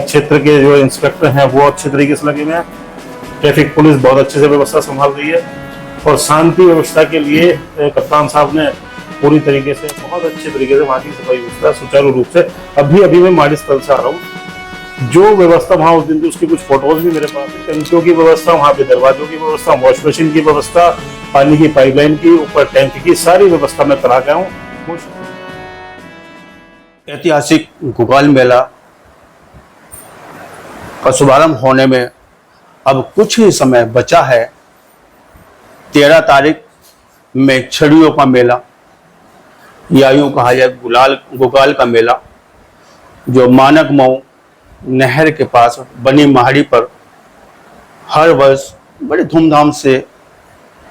क्षेत्र के जो इंस्पेक्टर हैं वो अच्छे तरीके से लगे हुए हैं, ट्रैफिक पुलिस बहुत अच्छे से व्यवस्था संभाल रही है और शांति व्यवस्था के लिए कप्तान साहब ने पूरी तरीके से बहुत अच्छे तरीके से वहाँ की सफाई व्यवस्था सुचारू रूप से अभी मैं माड़ी स्थल से आ रहा हूँ। जो व्यवस्था वहाँ उस दिन थी उसकी कुछ फोटोज भी मेरे पास है, टंकियों की व्यवस्था, वहाँ पे दरवाजों की व्यवस्था, वॉश मशीन की व्यवस्था, पानी की पाइपलाइन की, ऊपर टैंक की सारी व्यवस्था मैं करा के हूँ। ऐतिहासिक गोगाल मेला का शुभारंभ होने में अब कुछ ही समय बचा है। 13 तारीख में छड़ियों का मेला या यूं कहा जाए गोगाल का मेला, जो मानक मऊ नहर के पास बनी महाड़ी पर हर वर्ष बड़े धूमधाम से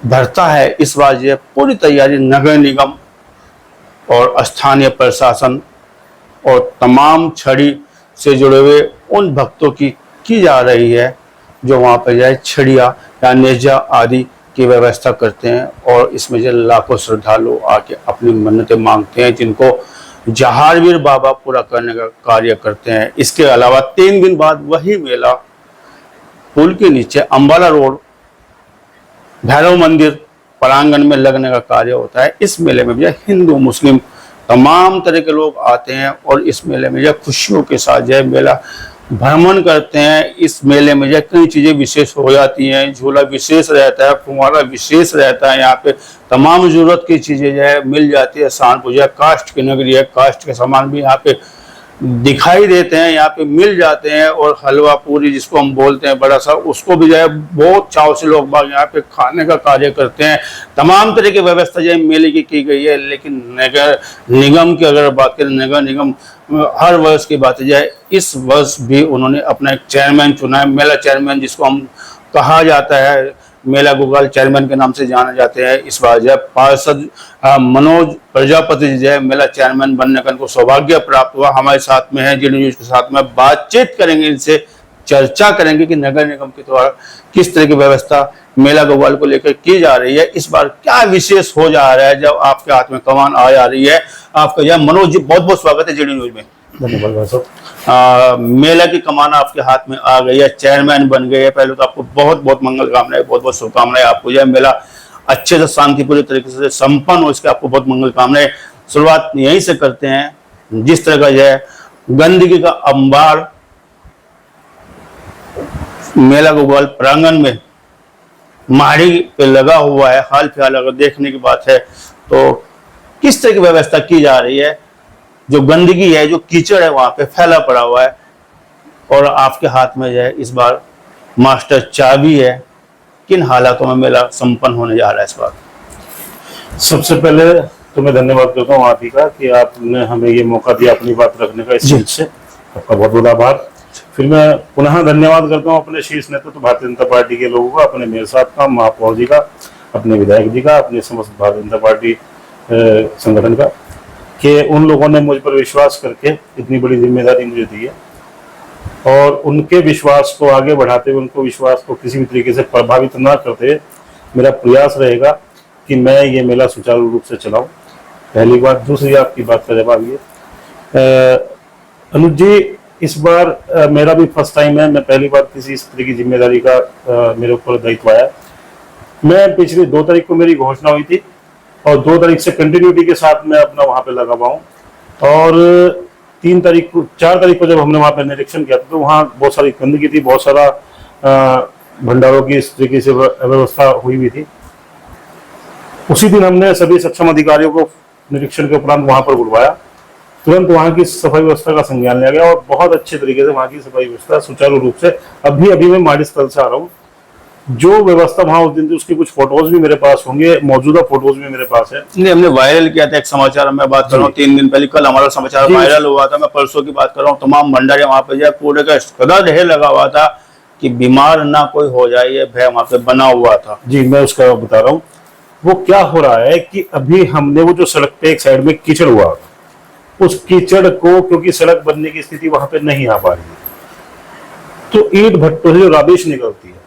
भरता है। इस बार यह पूरी तैयारी नगर निगम और स्थानीय प्रशासन और तमाम छड़ी से जुड़े हुए उन भक्तों की जा रही है जो वहाँ पर जाए छड़िया या नेजा आदि की व्यवस्था करते हैं और इसमें जो लाखों श्रद्धालु आके अपनी मन्नतें मांगते हैं, जिनको जहारवीर बाबा पूरा करने का कार्य करते हैं। इसके अलावा 3 दिन बाद वही मेला पुल के नीचे अंबाला रोड भैरव मंदिर प्रांगण में लगने का कार्य होता है। इस मेले में भी हिंदू मुस्लिम तमाम तरह के लोग आते हैं और इस मेले में खुशियों के साथ मेला भ्रमण करते हैं। इस मेले में कई चीजें विशेष हो जाती हैं, झूला विशेष रहता है, फुवारा विशेष रहता है, यहाँ पे तमाम जरूरत की चीजें मिल जाती है। सहारनपुर काष्ठ की नगरी है, काष्ठ के सामान भी यहाँ पे दिखाई देते हैं, यहाँ पे मिल जाते हैं। और हलवा पूरी जिसको हम बोलते हैं बड़ा सा, उसको भी बहुत चाव से लोग बाग यहाँ पे खाने का कार्य करते हैं। तमाम तरह की व्यवस्था मेले की गई है। लेकिन नगर निगम की अगर बात करें, नगर निगम हर वर्ष की बात है, इस वर्ष भी उन्होंने अपना एक चेयरमैन चुना है, मेला चेयरमैन जिसको हम कहा जाता है, मेला गोगाल चेयरमैन के नाम से जाने जाते हैं। इस बार पार्षद मनोज प्रजापति मेला चेयरमैन बनने का उनको सौभाग्य प्राप्त हुआ। हमारे साथ में है, जीडी न्यूज के साथ में बातचीत करेंगे, इनसे चर्चा करेंगे कि नगर निगम के द्वारा किस तरह की व्यवस्था मेला गोगाल को लेकर की जा रही है, इस बार क्या विशेष हो जा रहा है जब आपके हाथ में कमान आ जा रही है। आपका मनोज जी बहुत बहुत स्वागत है जीडी न्यूज में। धन्यवाद सर। मेला की कमान आपके हाथ में आ गई है, चेयरमैन बन गए हैं। पहले तो आपको बहुत बहुत मंगल कामनाएं, बहुत बहुत शुभकामनाएं। आपको मेला अच्छे से शांतिपूर्ण तरीके से संपन्न हो, इसके आपको बहुत मंगल कामनाएं। शुरुआत यहीं से करते हैं। जिस तरह का गंदगी का अंबार मेला गोगाल प्रांगण में महाड़ी पे लगा हुआ है, हाल फिलहाल अगर देखने की बात है तो किस तरह की व्यवस्था की जा रही है, जो गंदगी है, जो कीचड़ है वहां पे फैला पड़ा हुआ है, और आपके हाथ में इस बार मास्टर चाबी है। किन हालातों में मेला संपन्न होने जा रहा है इस बार? सबसे पहले तो मैं धन्यवाद करता हूँ आप ही का कि आपने हमें ये मौका दिया अपनी बात रखने का इस चीज से, आपका बहुत बहुत आभार। फिर मैं पुनः धन्यवाद करता हूँ अपने शीर्ष नेतृत्व भारतीय जनता पार्टी के लोगों का, अपने मेयर साहब का, महापौर जी का, अपने विधायक जी का, अपने समस्त भारतीय जनता पार्टी संगठन का, कि उन लोगों ने मुझ पर विश्वास करके इतनी बड़ी जिम्मेदारी मुझे दी है और उनके विश्वास को आगे बढ़ाते हुए, उनको विश्वास को किसी भी तरीके से प्रभावित ना करते हुए मेरा प्रयास रहेगा कि मैं ये मेला सुचारू रूप से चलाऊं। पहली बात। दूसरी आपकी बात का जवाब ये, अनुज जी, इस बार मेरा भी फर्स्ट टाइम है, मैं पहली बार किसी इस तरह की जिम्मेदारी का मेरे ऊपर दायित्व आया। मैं पिछली 2 तारीख को मेरी घोषणा हुई थी और 2 तारीख से कंटिन्यूटी के साथ मैं अपना वहां पे लगा हुआ हूँ। और 4 तारीख को जब हमने वहां पे निरीक्षण किया तो वहाँ बहुत सारी गंदगी थी, बहुत सारा भंडारों की इस तरीके से व्यवस्था हुई थी। उसी दिन हमने सभी सक्षम अधिकारियों को निरीक्षण के उपरांत वहां पर बुलवाया, तुरंत वहां की सफाई व्यवस्था का संज्ञान लिया गया और बहुत अच्छे तरीके से वहां की सफाई व्यवस्था सुचारू रूप से अभी मैं माड़ी स्थल से आ रहा हूँ। जो व्यवस्था वहां उस दिन थी उसकी कुछ फोटोज भी मेरे पास होंगे, मौजूदा फोटोज भी मेरे पास है। नहीं, हमने वायरल किया था एक समाचार, मैं बात कर रहा हूँ 3 दिन पहले, कल हमारा समाचार वायरल हुआ था। मैं परसों की बात कर रहा हूँ, तमाम भंडारे वहां पे कूड़े का कदा ढेर लगा हुआ था कि बीमार ना कोई हो जाए, ये भय वहां पे बना हुआ था। जी, मैं उसका बता रहा हूँ। वो क्या हो रहा है कि अभी हमने वो जो सड़क पे एक साइड में कीचड़ हुआ, उस कीचड़ को, क्योंकि सड़क बनने की स्थिति वहां पे नहीं आ पा रही है, तो ईंट भट्टों से जो राबिश निकलती है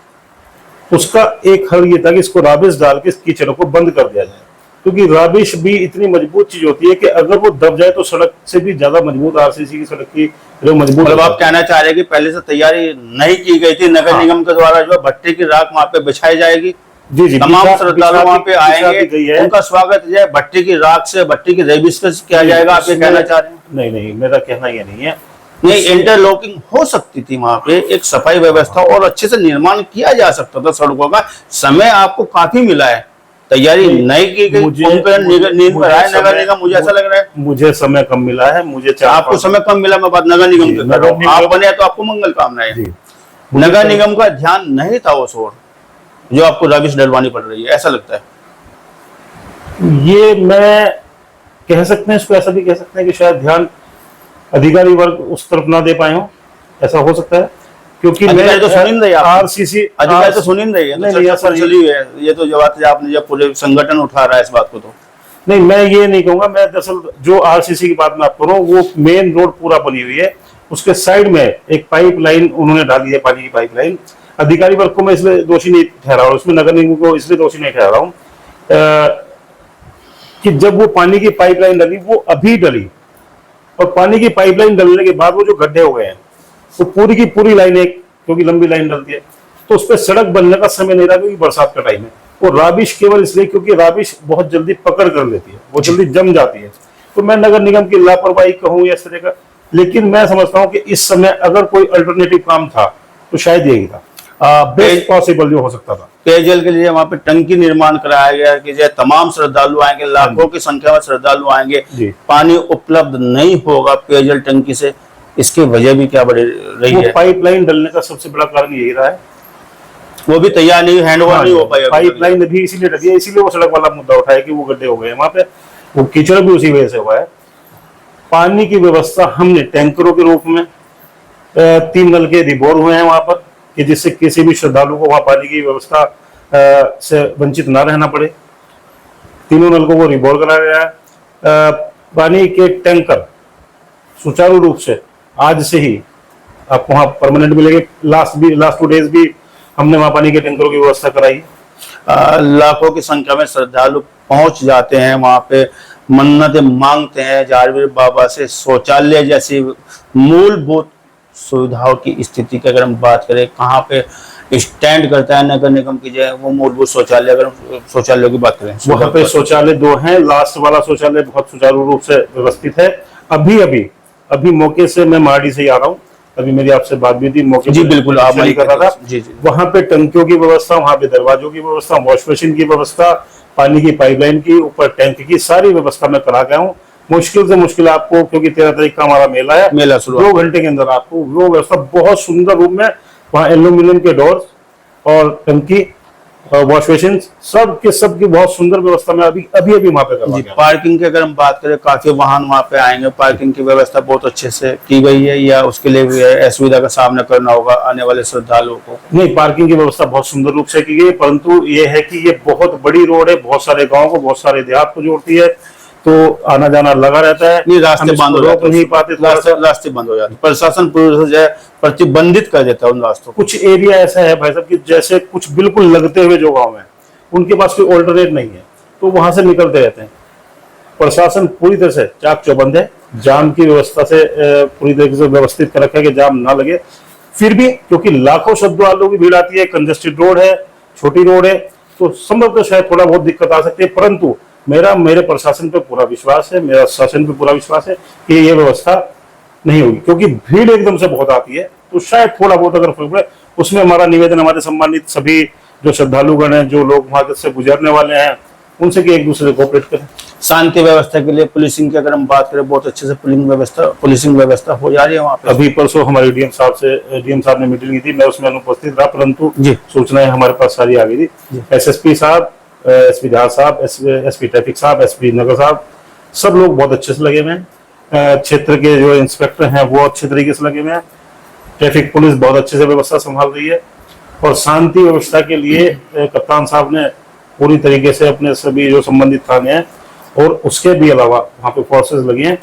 उसका एक हल ये था कि इसको राबिश डाल के इस कीचड़ को बंद कर दिया जाए। क्योंकि राबिश भी इतनी मजबूत चीज होती है कि अगर वो दब जाए तो सड़क से भी ज्यादा मजबूत, आरसीसी की सड़क की जो मजबूत। मतलब आप कहना चाह रहे हैं कि पहले से तैयारी नहीं की गई थी, नगर निगम के द्वारा जो है भट्टी की राख वहां पे बिछाई जाएगी, जी जी, तमाम श्रद्धालु वहां पे आएंगे, है। उनका स्वागत जो है भट्टी की राख से, भट्टी की रेबिस से किया जाएगा, आप ये कहना चाह रहे हैं? नहीं नहीं, मेरा कहना ये नहीं है। नहीं, इंटरलॉकिंग हो सकती थी वहां पे, एक सफाई व्यवस्था और अच्छे से निर्माण किया जा सकता था सड़कों का। समय आपको काफी मिला है, तैयारी नहीं की गई, नींद पर आए नगर निगम, मुझे ऐसा लग रहा है। मुझे समय कम मिला है, मुझे आपको समय कम मिला, मैं बात नगर निगम की कर रहा हूं। आप बने तो आपको मंगल कामनाएं। नगर निगम का ध्यान नहीं था उस ओर, जो आपको रबिश डलवानी पड़ रही है, ऐसा लगता है। ये मैं कह सकते हैं, इसको ऐसा भी कह सकते हैं कि शायद ध्यान अधिकारी वर्ग उस तरफ ना दे पाए हो, ऐसा हो सकता है। क्योंकि अधिकारी तो सुन ही नहीं रहे, आरसीसी अधिकारी तो सुन ही नहीं रही है, नहीं, ऐसा चली है। ये तो जब आपने जब पूरे संगठन उठा रहा है इस बात को, तो नहीं, मैं ये नहीं कहूंगा। मैं दरअसल जो आरसीसी की बात मैं आपको करूँ, वो मेन रोड पूरा बनी हुई है, उसके साइड में एक पाइपलाइन उन्होंने डाली है, पानी की पाइपलाइन। अधिकारी वर्ग को मैं इसलिए दोषी नहीं ठहरा रहा हूँ, उसमें नगर निगम को इसलिए दोषी नहीं ठहरा रहा हूँ कि जब वो पानी की पाइपलाइन डली, वो अभी डली, और पानी की पाइपलाइन डलने के बाद वो जो गड्ढे हो गए हैं, तो पूरी की पूरी लाइन, एक क्योंकि लंबी लाइन डलती है, तो उस पर सड़क बनने का समय नहीं रहा, क्योंकि बरसात का टाइम है। वो राबिश केवल इसलिए क्योंकि राबिश बहुत जल्दी पकड़ कर लेती है, वो जल्दी जम जाती है। तो मैं नगर निगम की लापरवाही कहूँ या इस तरह का, लेकिन मैं समझता हूँ कि इस समय अगर कोई अल्टरनेटिव काम था तो शायद यही था बेस्ट पॉसिबल जो हो सकता था। पेयजल के लिए वहां पे टंकी निर्माण कराया गया कि जो तमाम श्रद्धालु आएंगे, लाखों की संख्या में श्रद्धालु आएंगे, पानी उपलब्ध नहीं होगा पेयजल टंकी से, इसकी वजह भी क्या बड़ी रही है? पाइपलाइन डलने का सबसे बड़ा कारण यही रहा है, वो भी तैयार नहीं, हैंडओवर नहीं हो पाया। पाइपलाइन भी इसीलिए डली है, इसीलिए वो सड़क वाला मुद्दा उठाया कि वो गड्ढे हो गए वहां पे, वो कीचड़ भी उसी वजह से हुआ है। पानी की व्यवस्था हमने टैंकरों के रूप में 3 नलके रिबोर हुए हैं वहां पर, कि जिससे किसी भी श्रद्धालु को वहां पानी की व्यवस्था से वंचित ना रहना पड़े। 3 नलकों को रिबोर कराया गया है। पानी के टैंकर सुचारू रूप से आज से ही आपको वहां परमानेंट मिलेंगे। लास्ट 2 डेज भी हमने वहां पानी के टैंकरों की व्यवस्था कराई। लाखों की संख्या में श्रद्धालु पहुंच जाते हैं वहां पे, मन्नतें मांगते हैं जारवीर बाबा से। शौचालय जैसी मूलभूत सुविधाओं की स्थिति की अगर हम बात करें, कहाँ पे स्टैंड करता है नगर निगम की जो वो मूलभूत शौचालय, अगर शौचालयों की बात करें, वहां पे शौचालय 2 हैं। लास्ट वाला शौचालय बहुत सुचारू रूप से व्यवस्थित है। अभी मौके से मैं मार्डी से ही आ रहा हूँ, अभी मेरी आपसे बात भी थी मौके। जी बिल्कुल, आप कर रहा था। जी जी। वहां पे टंकियों की व्यवस्था, वहां पे दरवाजों की व्यवस्था, वॉश बेसिन की व्यवस्था, पानी की पाइपलाइन की, ऊपर टैंक की सारी व्यवस्था मैं करा गया हूँ। मुश्किल से मुश्किल आपको, क्योंकि 13 तारीख का हमारा मेला है, मेला शुरू 2 घंटे के अंदर आपको वो व्यवस्था बहुत सुंदर रूप में, वहाँ एल्यूमिनियम के डोर्स और टंकी, वॉश बेसिन, सब की बहुत सुंदर व्यवस्था में अभी वहां पे करवा गया। पार्किंग की अगर हम बात करें, काफी वाहन वहां पे आएंगे, पार्किंग की व्यवस्था बहुत अच्छे से की गई है, या उसके लिए भी असुविधा का सामना करना होगा आने वाले श्रद्धालुओं को? नहीं, पार्किंग की व्यवस्था बहुत सुंदर रूप से की गई, परंतु ये है कि ये बहुत बड़ी रोड है, बहुत सारे गाँव को, बहुत सारे देहात को जोड़ती है, तो आना जाना लगा रहता है। नहीं, रास्ते बंद हो जाते, नहीं पाते, रास्ते बंद हो जाते, प्रशासन पूरी जो है प्रतिबंधित कर देता है उन रास्तों को। कुछ एरिया ऐसा है भाई साहब कि जैसे कुछ बिल्कुल लगते हुए जो गांव है, उनके पास कोई ऑल्टरनेट नहीं है, तो वहां से निकलते रहते हैं। प्रशासन पूरी तरह से चाक चौबंद है, जाम की व्यवस्था से पूरी तरीके से व्यवस्थित कर रखा है कि जाम ना लगे। फिर भी क्योंकि लाखों श्रद्धालुओं की भीड़ आती है, कंजेस्टेड रोड है, छोटी रोड है, तो संभवतः शायद थोड़ा बहुत दिक्कत आ सकती है, परंतु मेरे प्रशासन पे पूरा विश्वास है, मेरा शासन पे पूरा विश्वास है कि ये व्यवस्था नहीं होगी। क्योंकि भीड़ एकदम से बहुत आती है, तो शायद थोड़ा बहुत अगर फर्क पड़े, उसमें हमारा निवेदन हमारे सम्मानित सभी जो श्रद्धालुगण हैं, जो लोग वहां से गुजरने वाले हैं, उनसे कि एक दूसरे को कोऑपरेट करें। शांति व्यवस्था के लिए पुलिसिंग की अगर हम बात करें, बहुत अच्छे से पुलिसिंग व्यवस्था हो जा रही है वहाँ पे। अभी परसों हमारे डीएम साहब ने मीटिंग की थी, मैं उसमें अनुपस्थित रहा, परंतु सूचनाएं हमारे पास सारी आ गई थी। एसएसपी साहब, एसपी जहाज साहब, एसपी ट्रैफिक साहब, एसपी नगर साहब, सब लोग बहुत अच्छे से लगे हुए हैं। क्षेत्र के जो इंस्पेक्टर हैं वो अच्छे तरीके से लगे हुए हैं। ट्रैफिक पुलिस बहुत अच्छे से व्यवस्था संभाल रही है, और शांति व्यवस्था के लिए कप्तान साहब ने पूरी तरीके से अपने सभी जो संबंधित थाने हैं और उसके भी अलावा वहाँ पे फोर्सेस लगी हैं,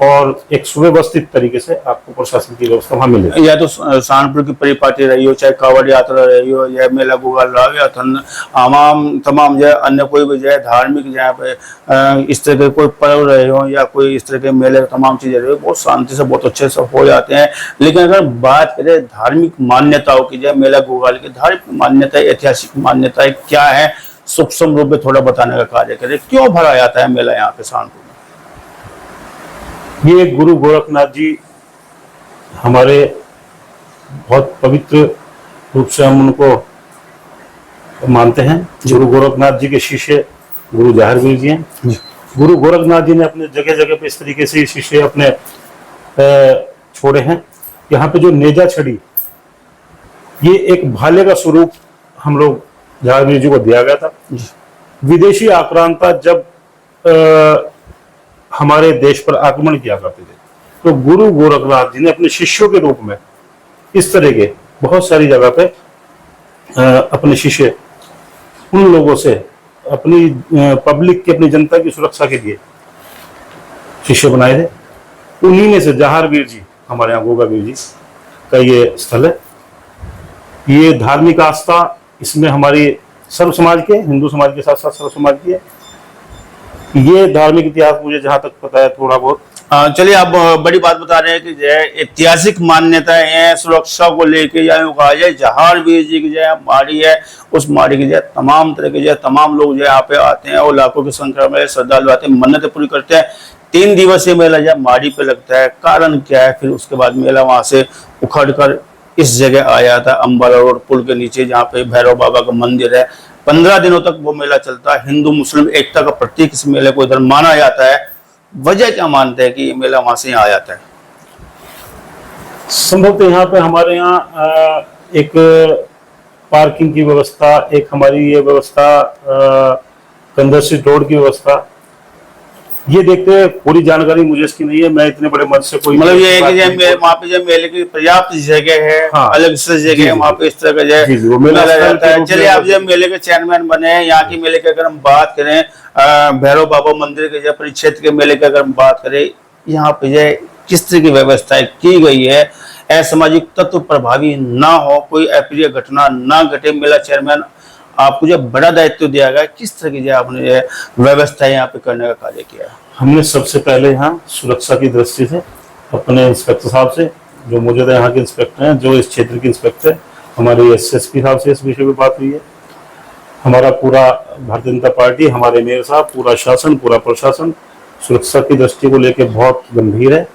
और एक सुव्यवस्थित तरीके से आपको प्रशासन की व्यवस्था वहां मिलेगी। या तो सहारनपुर की परिपाटी रही हो, चाहे कांवड़ यात्रा रही हो, या मेला गुगाल रहा हो, या तमाम जो है अन्य कोई भी जो है धार्मिक जहाँ पे इस तरह के कोई पर्व रहे हो या कोई इस तरह के मेले, तमाम चीजें रही हो, बहुत शांति से बहुत अच्छे से हो जाते हैं। लेकिन अगर बात करें धार्मिक मान्यताओं की, जो मेला गुगाल की धार्मिक मान्यताएं, ऐतिहासिक मान्यताएं क्या है, सूक्ष्म रूप में थोड़ा बताने का कार्य करें। क्यों भरा जाता है मेला यहाँ पे सहारनपुर में? ये गुरु गोरखनाथ जी हमारे बहुत पवित्र रूप से हम उनको मानते हैं। गुरु गोरखनाथ जी के शिष्य गुरु जहारवीर जी हैं। गुरु गोरखनाथ जी ने अपने जगह जगह पे इस तरीके से शिष्य अपने छोड़े हैं। यहाँ पे जो नेजा छड़ी, ये एक भाले का स्वरूप हम लोग जहारवीर जी को दिया गया था। विदेशी आक्रांता जब हमारे देश पर आक्रमण किया करते थे, तो गुरु गोरखनाथ जी ने अपने शिष्यों के रूप में इस तरह के बहुत सारी जगह पे अपने शिष्य उन लोगों से अपनी पब्लिक की, अपनी जनता की सुरक्षा के लिए शिष्य बनाए थे। उन्हीं में से जहारवीर जी, हमारे यहाँ गोगावीर जी का ये स्थल है। ये धार्मिक आस्था इसमें हमारी सर्व समाज के, हिंदू समाज के साथ साथ सर्व समाज की है। ये धार्मिक इतिहास मुझे जहां तक पता है थोड़ा बहुत। चलिए, आप बड़ी बात बता रहे हैं कि जो है ऐतिहासिक मान्यताएं हैं, सुरक्षा को लेके या यूं कहा जाए जहारवीर जी की जो है माड़ी है, उस माड़ी की जो है तमाम तरह के जो है तमाम लोग जो है यहाँ पे आते हैं और लाखों की संख्या में श्रद्धालु आते हैं, मन्नतें पूरी करते हैं। 3 दिवसीय मेला जो माड़ी पे लगता है, कारण क्या है? फिर उसके बाद मेला वहां से उखड़ कर इस जगह आया था, अंबाला रोड पुल के नीचे, जहाँ पे भैरव बाबा का मंदिर है। 15 दिनों तक वो मेला चलता है। हिंदू मुस्लिम एकता का प्रतीक इस मेले को इधर माना जाता है। वजह क्या मानते हैं कि ये मेला वहां से यहाँ आ जाता है? संभवतः यहाँ पे हमारे यहाँ एक पार्किंग की व्यवस्था, एक हमारी ये व्यवस्था कंदर्शित रोड की व्यवस्था, ये देखते हैं। पूरी जानकारी मुझे इसकी नहीं है, मैं इतने बड़े मंच से कोई, मतलब ये है कि वहाँ पे जब मेले की पर्याप्त जगह है, हाँ, अलग से जगह है, वहाँ पे इस तरह का जो मेला जाता है। चलिए, आप जब मेले के चेयरमैन बने हैं, यहाँ की मेले की अगर हम बात करें, भैरव बाबा मंदिर के जो परिक्षेत्र के मेले की अगर हम बात करें, यहाँ पे जो किस तरह की व्यवस्थाएं की गई है, असामाजिक तत्व प्रभावी ना हो, कोई अप्रिय घटना ना घटे, मेला चेयरमैन आपको जो बड़ा दायित्व दिया गया, किस तरह की आपने व्यवस्था यहाँ पे करने का कार्य किया? हमने सबसे पहले यहाँ सुरक्षा की दृष्टि से अपने इंस्पेक्टर साहब से, जो मौजूदा यहाँ के इंस्पेक्टर हैं, जो इस क्षेत्र के इंस्पेक्टर है, हमारे एसएसपी साहब से इस विषय में बात हुई है। हमारा पूरा भारतीय जनता पार्टी, हमारे मेयर साहब, पूरा शासन, पूरा प्रशासन सुरक्षा की दृष्टि को लेकर बहुत गंभीर है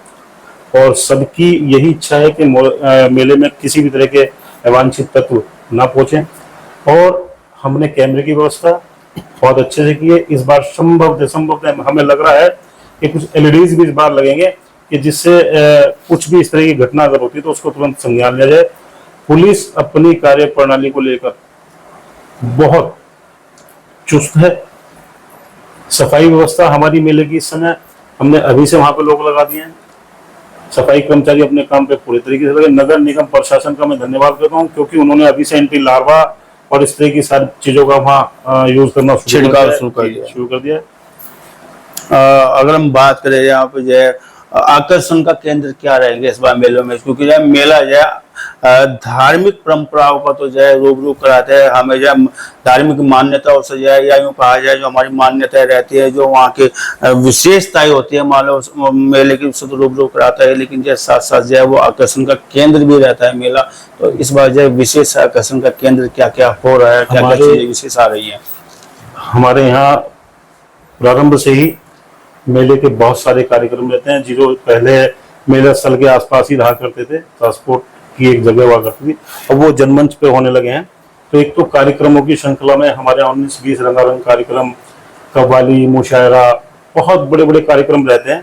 और सबकी यही इच्छा है कि मेले में किसी भी तरह के अवांछित तत्व ना पहुंचे। और हमने कैमरे की व्यवस्था बहुत अच्छे से की है। इस बार संभवतः हमें लग रहा है कि कुछ एलईडीज भी इस बार लगेंगे कि जिससे कुछ भी इस तरह की घटना अगर होती है तो उसको तुरंत संज्ञान लिया जाए। पुलिस अपनी कार्य प्रणाली को लेकर बहुत चुस्त है। सफाई व्यवस्था हमारी मेले की इस समय हमने अभी से वहां पर लोग लगा दिए हैं। सफाई कर्मचारी अपने काम पे पूरे तरीके से लगे। नगर निगम प्रशासन का मैं धन्यवाद करता हूँ, क्योंकि उन्होंने अभी से एंटी लार्वा और इस तरह की सारी चीजों का वहाँ यूज करना शुरू कर दिया। अगर हम बात करें यहाँ पे जो है आकर्षण का केंद्र क्या रहेंगे इस बार मेलों में, क्योंकि जो मेला जो है धार्मिक परंपराओं का तो जो है रूबरू कराते हैं, हमें जो धार्मिक मान्यताओं से जो है, या यूँ कहा जाए जो हमारी मान्यताएं रहती है, जो वहाँ की विशेषताएं होती है, मान लो मेले की उससे तो रूबरू कराता है, लेकिन जो साथ साथ जो है वो आकर्षण का केंद्र भी रहता है मेला। तो इस बार जो विशेष आकर्षण का केंद्र क्या क्या हो रहा है, क्या क्या चीजें विशेष आ रही है? हमारे यहाँ प्रारंभ से ही मेले के बहुत सारे कार्यक्रम रहते हैं। जो पहले मेला स्थल के आसपास ही रहा करते थे, ट्रांसपोर्ट की एक जगह हुआ करती थी, अब वो जनमंच पे होने लगे हैं। तो एक तो कार्यक्रमों की श्रृंखला में हमारे 19-20 रंगारंग कार्यक्रम, कव्वाली, मुशायरा, बहुत बड़े बड़े कार्यक्रम रहते हैं।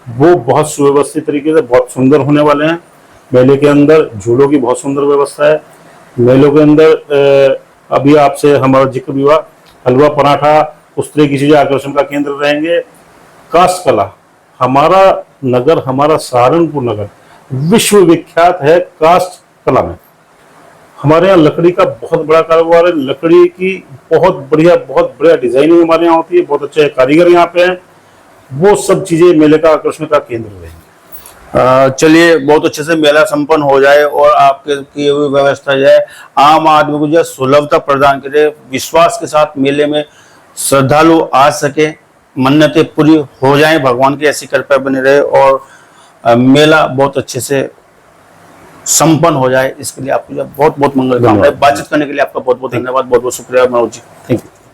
वो बहुत सुव्यवस्थित तरीके से बहुत सुंदर होने वाले हैं। मेले के अंदर झूलों की बहुत सुंदर व्यवस्था है। मेलों के अंदर अभी आपसे हमारा जिक्र भी हुआ, हलवा पराठा, उस तरह की चीजें आकर्षण का केंद्र रहेंगे। काष्ठ कला, हमारा नगर, हमारा सहारनपुर नगर विश्व विख्यात है काष्ठ कला में। हमारे यहाँ लकड़ी का बहुत बड़ा कारोबार है। लकड़ी की बहुत बढ़िया डिजाइनिंग हमारे यहाँ होती है। बहुत अच्छे कारीगर यहाँ पे हैं वो सब चीजें मेले का आकर्षण का केंद्र रहेंगे। चलिए, बहुत अच्छे से मेला संपन्न हो जाए और आपके की हुई व्यवस्था जो है आम आदमी को जो है सुलभता प्रदान करे, विश्वास के साथ मेले में श्रद्धालु आ सके, मन्नतें पूरी हो जाएं, भगवान की ऐसी कृपा बनी रहे और मेला बहुत अच्छे से संपन्न हो जाए, इसके लिए आपको जो बहुत बहुत मंगल कामनाएं। बातचीत करने के लिए आपका बहुत बहुत धन्यवाद, बहुत बहुत शुक्रिया मनोज जी। Thank you.